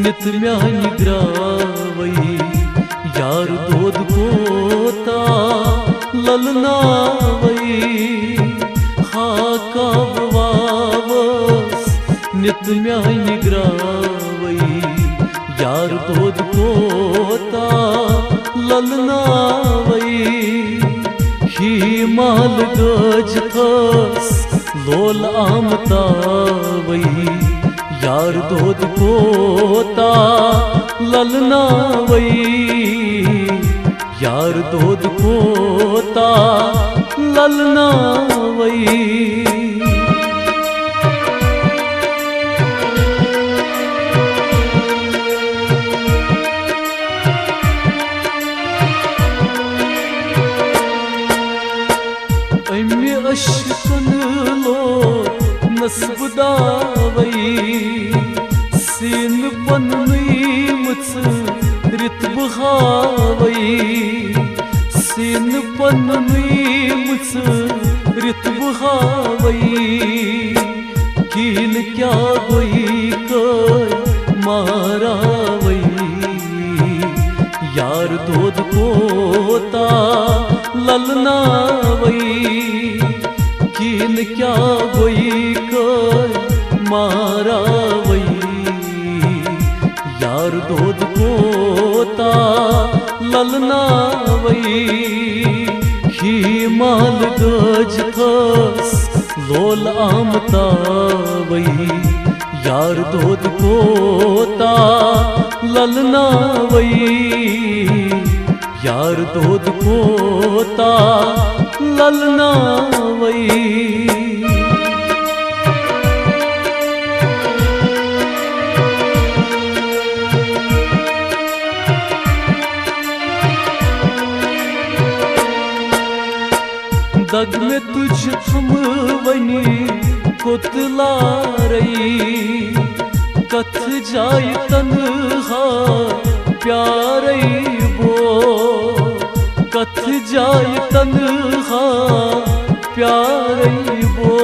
नित म्यानि ग्रावई यार दोद कोता ललनावई हाकाव वावस नित म्यानि ग्रावई यार दोद कोता ललनावई ही माल गज खस लोल आमतावई यार दोद कोता ललनावई यार दोद कोता ललनावई अम्य अशकन लो नस्बदावई सीन पन्नी मुझ रित बहावई सीन पन्नी मुझ रित बहावई कीन क्या होई कर मारावई यार दोद कोता ललनावई कीन क्या होई कर मारावई यार दोद कोता ललनावई ही माल गज खस लोल आमतावई यार दोद कोता ललनावई यार दोद कोता ललनावई दग में तुझ थम वनी कोतला रही कथ जाय तन्हा प्यारई वो कथ जाय तन्हा प्यारई वो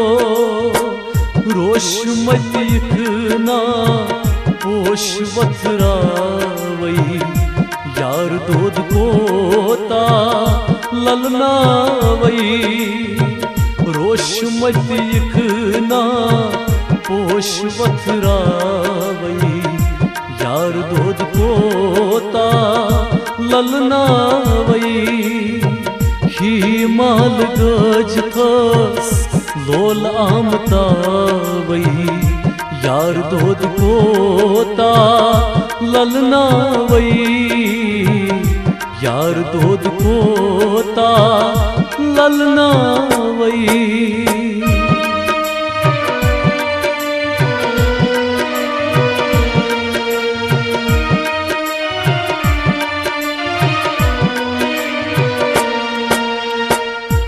रोश मत इतना पोश वथरावई यार दोद कोता ललनावई रोश मत इखना पोश वथरावई यार दोद कोता ललनावई ही माल गज खस लोल आमतावई यार दोद कोता ललनावई यार दोद कोता ललनावई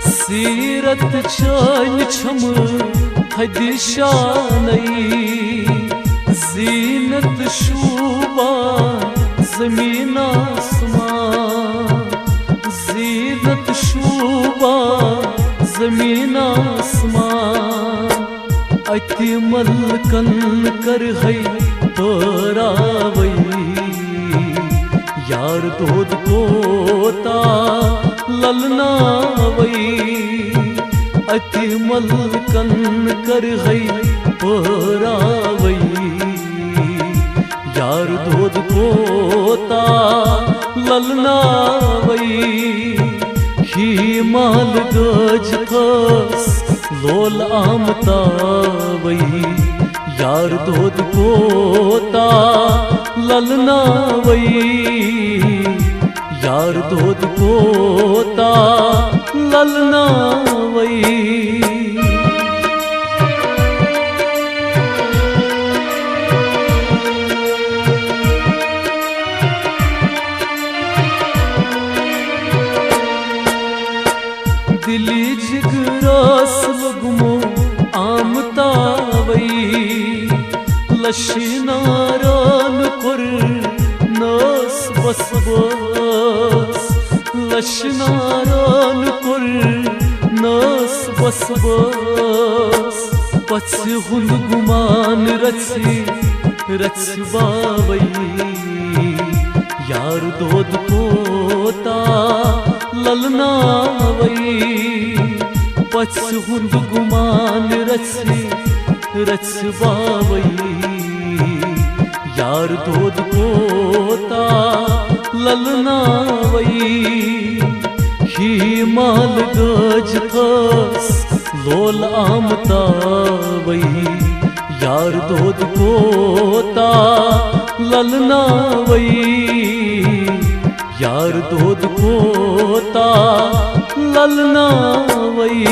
सीरत छल छम हदिशानई जीनत शूबा ज़मीन आसमां जीनत शूबा ज़मीन आसमां अति मलकन कर है तोरावई यार दोद कोता ललनावई अति मलकन कर है तोरावई यार दोद कोता ललनावई ही माल गज खस लोल आमतावई यार दोद कोता ललनावई यार दोद कोता ललनावई दिली जिगरास लगमो आमतावई लशनारान कुर नस बस बस लशनारान कुर नस बस बस पछ हुन गुमान रची रचवावई यार दोद पोता ललनावई पच हुंद गुमान रचवावई यार दोद पोता ललनावई ही माल गज खस लोल आमतावई यार दोद पोता ललनावई यार दोद पोता ललनावई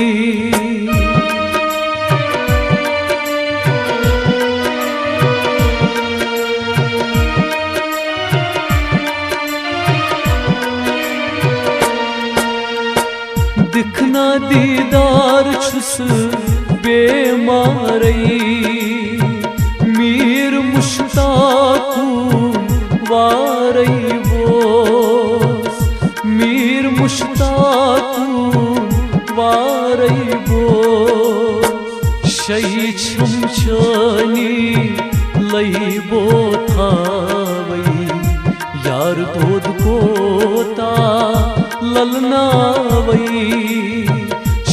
दिखना दीदार छुस बेमारई मीर मुश्ताकू वारई बोस मीर मुश्ताकू वारई बोस शई छुमछनी लई बोथावई यार दोद पोता ललनावई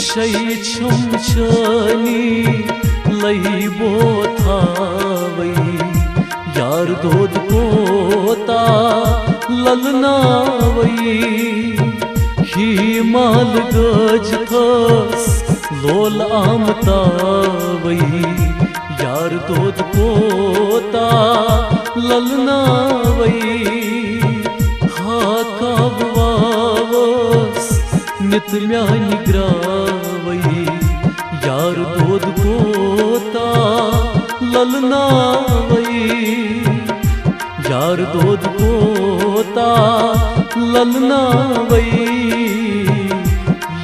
शई छुमछनी लई बोथावई यार दोद पोता ललनावई ही माल गज खस लोल आमतावई यार दोद पोता ललनावई हाकाबवावस नित म्यानी ग्रावई यार दोद पोता ललनावई यार दोद पोता ललनावई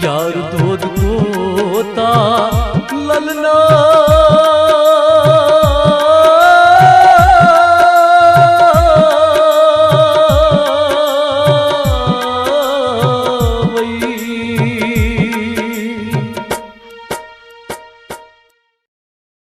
यार दोद पोता